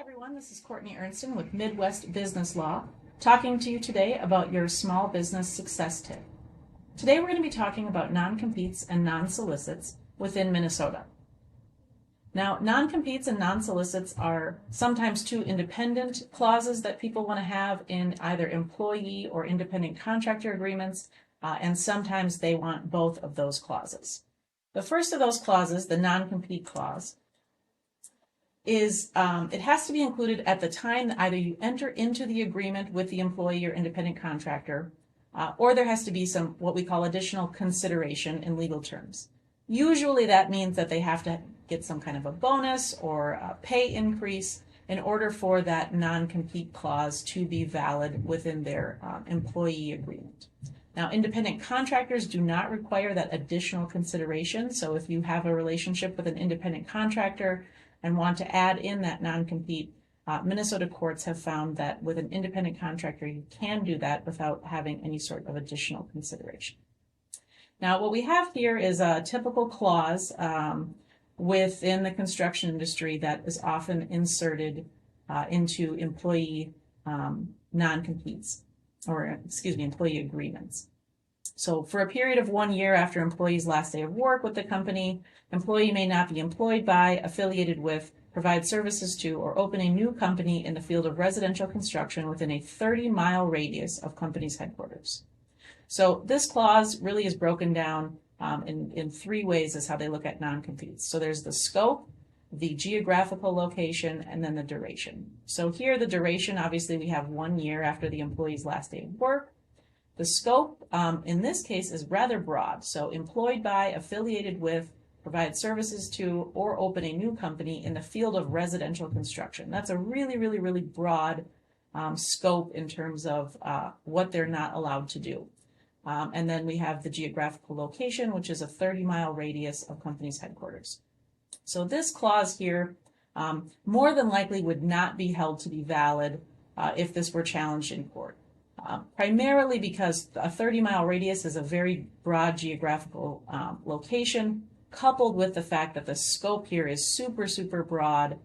Everyone, this is Courtney Ernsten with Midwest Business Law, talking to you today about your small business success tip. Today we're going to be talking about non-competes and non-solicits within Minnesota. Now, non-competes and non-solicits are sometimes two independent clauses that people want to have in either employee or independent contractor agreements, and sometimes they want both of those clauses. The first of those clauses, the non-compete clause, is it has to be included at the time that either you enter into the agreement with the employee or independent contractor, or there has to be some what we call additional consideration in legal terms. Usually that means that they have to get some kind of a bonus or a pay increase in order for that non-compete clause to be valid within their employee agreement. Now, independent contractors do not require that additional consideration. So if you have a relationship with an independent contractor and want to add in that non-compete, Minnesota courts have found that with an independent contractor, you can do that without having any sort of additional consideration. Now, what we have here is a typical clause within the construction industry that is often inserted into employee non-competes, or employee agreements. So for a period of 1 year after employee's last day of work with the company, employee may not be employed by, affiliated with, provide services to, or open a new company in the field of residential construction within a 30-mile radius of company's headquarters. So this clause really is broken down in three ways is how they look at non-competes. So there's the scope, the geographical location, and then the duration. So here the duration, obviously we have 1 year after the employee's last day of work. The scope in this case is rather broad. So employed by, affiliated with, provide services to, or open a new company in the field of residential construction. That's a really broad scope in terms of what they're not allowed to do. And then we have the geographical location, which is a 30-mile radius of company's headquarters. So this clause here more than likely would not be held to be valid if this were challenged in court. Primarily because a 30-mile radius is a very broad geographical location, coupled with the fact that the scope here is super broad.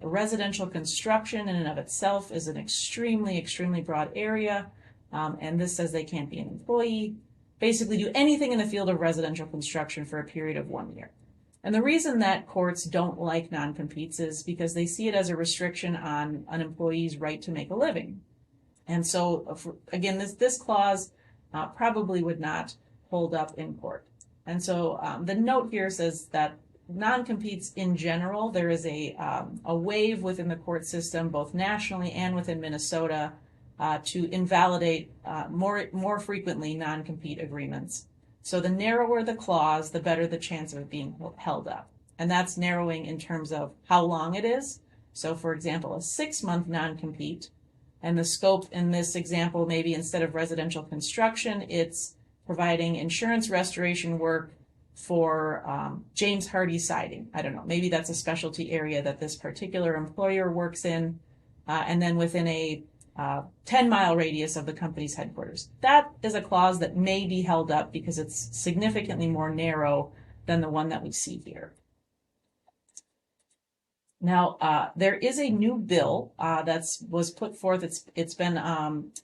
Residential construction in and of itself is an extremely broad area, and this says they can't be an employee, basically do anything in the field of residential construction for a period of 1 year. And the reason that courts don't like non-competes is because they see it as a restriction on an employee's right to make a living. And so, again, this clause probably would not hold up in court. And so the note here says that non-competes in general, there is a wave within the court system, both nationally and within Minnesota, to invalidate more frequently non-compete agreements. So the narrower the clause, the better the chance of it being held up. And that's narrowing in terms of how long it is. So, for example, a 6-month non-compete, and the scope in this example, maybe instead of residential construction, it's providing insurance restoration work for James Hardy siding. I don't know, maybe that's a specialty area that this particular employer works in, and then within a 10-mile radius of the company's headquarters. That is a clause that may be held up because it's significantly more narrow than the one that we see here. Now, there is a new bill that was put forth. It's been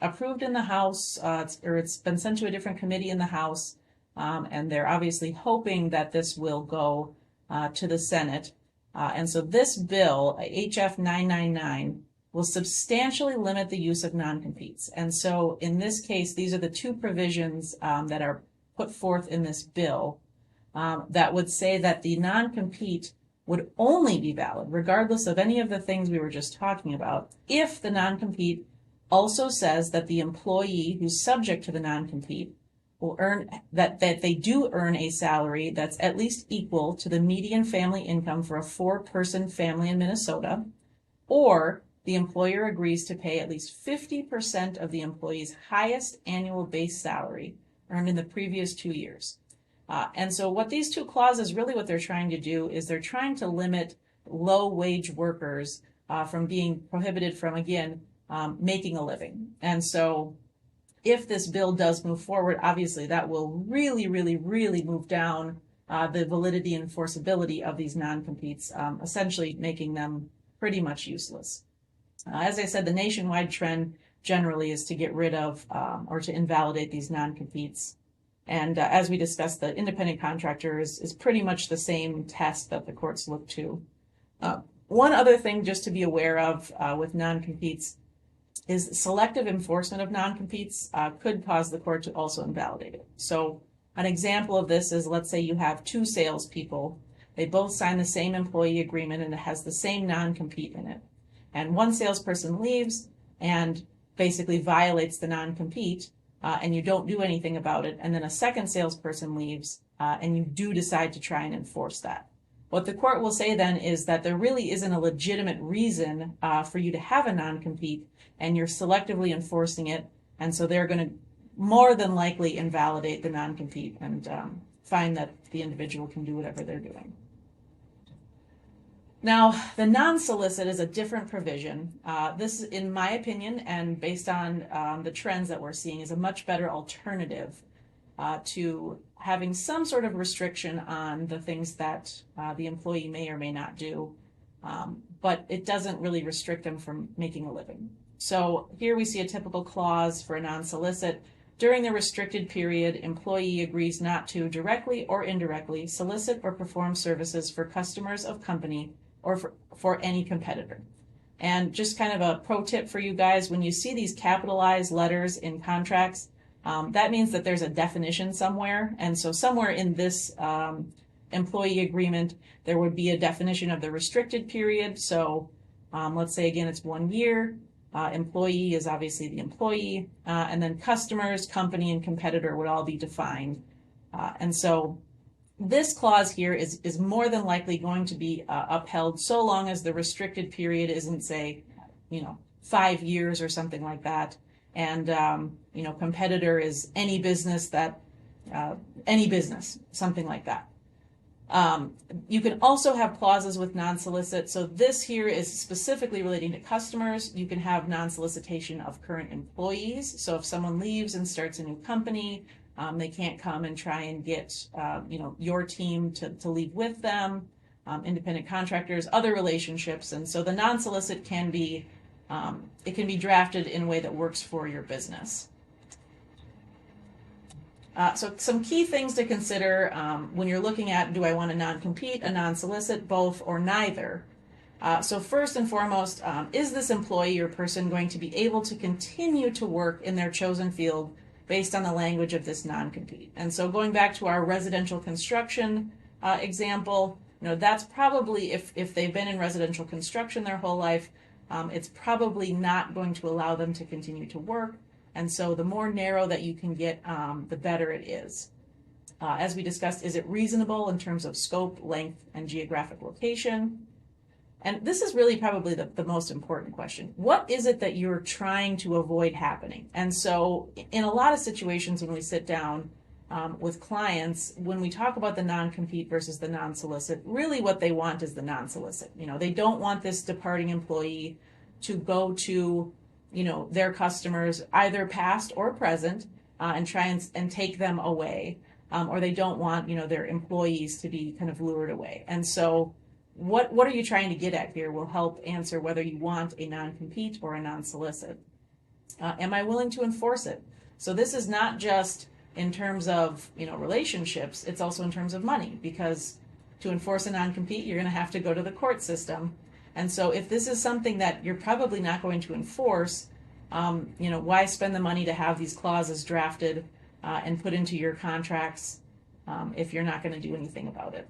approved in the House, or it's been sent to a different committee in the House, and they're obviously hoping that this will go to the Senate. And so this bill, HF 999, will substantially limit the use of non-competes. And so in this case, these are the two provisions that are put forth in this bill that would say that the non-compete would only be valid, regardless of any of the things we were just talking about, if the non-compete also says that the employee who's subject to the non-compete will earn, that they do earn a salary that's at least equal to the median family income for a 4-person family in Minnesota, or the employer agrees to pay at least 50% of the employee's highest annual base salary earned in the previous 2 years. And so what these two clauses, really what they're trying to do is they're trying to limit low-wage workers from being prohibited from, again, making a living. And so if this bill does move forward, obviously that will really move down the validity and enforceability of these non-competes, essentially making them pretty much useless. As I said, the nationwide trend generally is to get rid of or to invalidate these non-competes. And as we discussed, the independent contractor is pretty much the same test that the courts look to. One other thing just to be aware of with non-competes is selective enforcement of non-competes could cause the court to also invalidate it. So an example of this is, let's say you have two salespeople. They both sign the same employee agreement and it has the same non-compete in it. And one salesperson leaves and basically violates the non-compete, and you don't do anything about it. And then a second salesperson leaves, and you do decide to try and enforce that. What the court will say then is that there really isn't a legitimate reason for you to have a non-compete, and you're selectively enforcing it. And so they're going to more than likely invalidate the non-compete and find that the individual can do whatever they're doing. Now, the non-solicit is a different provision. This, in my opinion, and based on the trends that we're seeing, is a much better alternative to having some sort of restriction on the things that the employee may or may not do, but it doesn't really restrict them from making a living. So here we see a typical clause for a non-solicit. During the restricted period, employee agrees not to directly or indirectly solicit or perform services for customers of company or for any competitor. And just kind of a pro tip for you guys, when you see these capitalized letters in contracts, that means that there's a definition somewhere. And so somewhere in this employee agreement, there would be a definition of the restricted period. So let's say, again, it's 1 year. Employee is obviously the employee, and then customers, company, and competitor would all be defined. And so this clause here is more than likely going to be upheld so long as the restricted period isn't, say, 5 years or something like that. And, competitor is any business, something like that. You can also have clauses with non-solicit. So this here is specifically relating to customers. You can have non-solicitation of current employees. So if someone leaves and starts a new company, they can't come and try and get, your team to leave with them, independent contractors, other relationships. And so the non-solicit can be, it can be drafted in a way that works for your business. So some key things to consider when you're looking at, do I want a non-compete, a non-solicit, both, or neither? So first and foremost, is this employee or person going to be able to continue to work in their chosen field based on the language of this non-compete? And so going back to our residential construction example, that's probably, if they've been in residential construction their whole life, it's probably not going to allow them to continue to work. And so the more narrow that you can get, the better it is. As we discussed, is it reasonable in terms of scope, length, and geographic location? And this is really probably the most important question. What is it that you're trying to avoid happening? And so in a lot of situations when we sit down with clients, when we talk about the non-compete versus the non-solicit, really what they want is the non-solicit. They don't want this departing employee to go to their customers, either past or present, and try and take them away, or they don't want their employees to be kind of lured away. And so what are you trying to get at here will help answer whether you want a non-compete or a non-solicit. Am I willing to enforce it? So this is not just in terms of relationships, it's also in terms of money, because to enforce a non-compete, you're going to have to go to the court system. And so if this is something that you're probably not going to enforce, why spend the money to have these clauses drafted and put into your contracts if you're not going to do anything about it?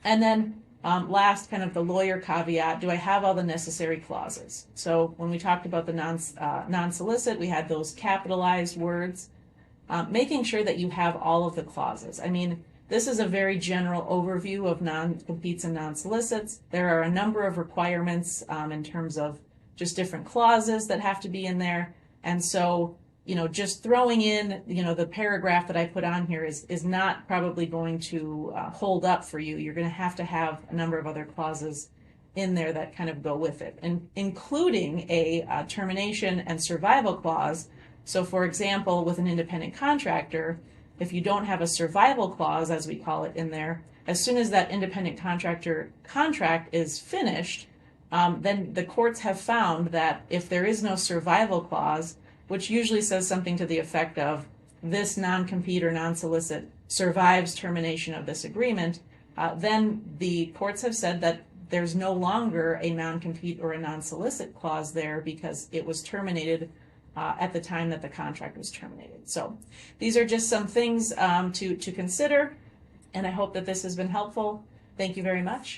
And then last, kind of the lawyer caveat, do I have all the necessary clauses? So when we talked about the non-solicit, we had those capitalized words, making sure that you have all of the clauses. I mean, this is a very general overview of non-competes and non-solicits. There are a number of requirements in terms of just different clauses that have to be in there. And so, just throwing in, the paragraph that I put on here is not probably going to hold up for you. You're going to have a number of other clauses in there that kind of go with it, and including a termination and survival clause. So for example, with an independent contractor, if you don't have a survival clause, as we call it, in there, as soon as that independent contractor contract is finished, then the courts have found that if there is no survival clause, which usually says something to the effect of this non-compete or non-solicit survives termination of this agreement, then the courts have said that there's no longer a non-compete or a non-solicit clause there because it was terminated at the time that the contract was terminated. So these are just some things to consider, and I hope that this has been helpful. Thank you very much.